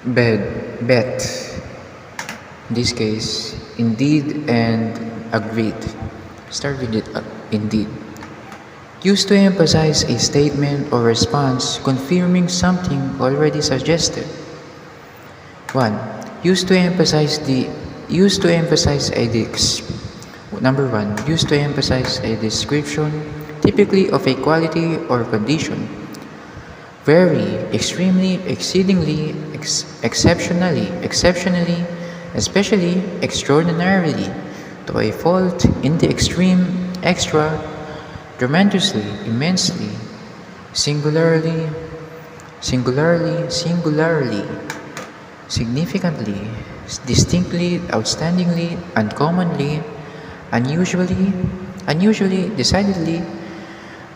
Bet. In this case, indeed and agreed. Start with it, indeed. Used to emphasize a statement or response confirming something already suggested. 1. Used to emphasize the used to emphasize a dix. Number 1. Used to emphasize a description, typically of a quality or condition. Very, extremely, exceedingly, exceptionally, especially, extraordinarily, to a fault, in the extreme, extra, tremendously, immensely, singularly, significantly, distinctly, outstandingly, uncommonly, unusually, decidedly,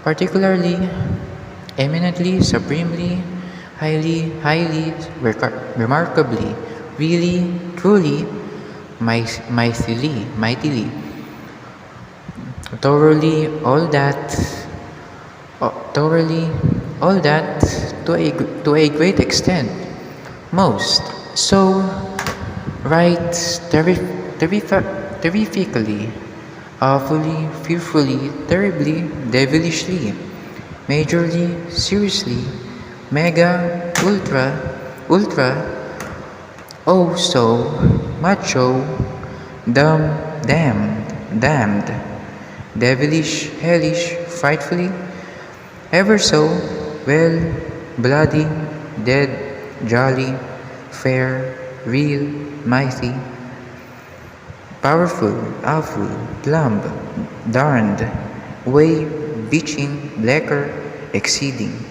particularly, eminently, supremely, remarkably, really, truly, mightily, thoroughly, all that, to a great extent, most, so, right, terrifically, awfully, fearfully, terribly, devilishly, majorly, seriously, mega, ultra, oh so, macho, damned, devilish, hellish, frightfully, ever so, well, bloody, dead, jolly, fair, real, mighty, powerful, awful, plumb, darned, way, bitching, blacker, exceeding.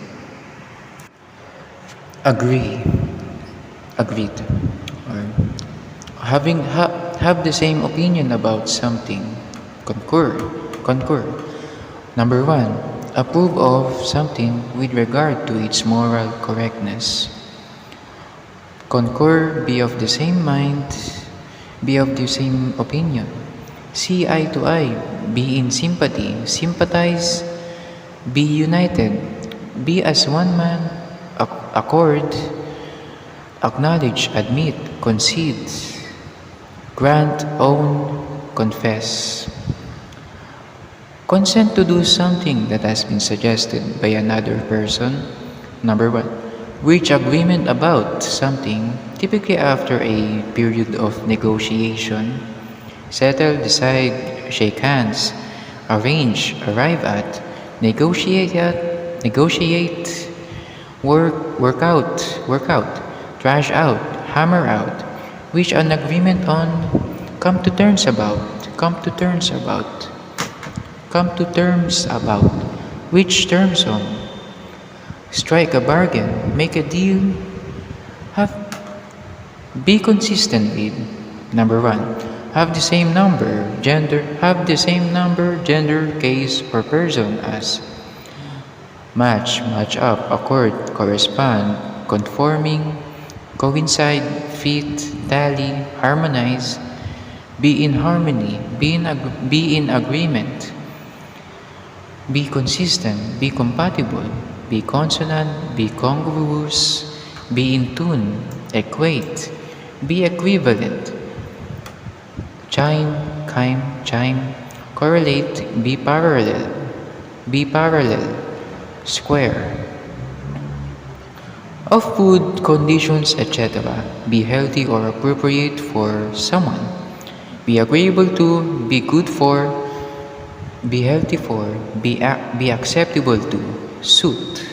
Agree. Agreed. Or have the same opinion about something. Concur. Number 1. Approve of something with regard to its moral correctness. Concur, be of the same mind, be of the same opinion. See eye to eye, be in sympathy, sympathize, be united, be as one man, accord, acknowledge, admit, concede, grant, own, confess. Consent to do something that has been suggested by another person. Number 1. Reach agreement about something, typically after a period of negotiation. Settle, decide, shake hands, arrange, arrive at, negotiate, work out, trash out, hammer out, reach an agreement on, come to terms about, which terms on, strike a bargain, make a deal, be consistent with. Number 1. Have the same number, gender, case, or person as. Match up, accord, correspond, conforming, coincide, fit, tally, harmonize, be in harmony, be in agreement, be consistent, be compatible, be consonant, be congruous, be in tune, equate, be equivalent, chime, correlate, be parallel, square. Of food, conditions, etc. Be healthy or appropriate for someone. Be agreeable to, be good for, be healthy for, be acceptable to, suit.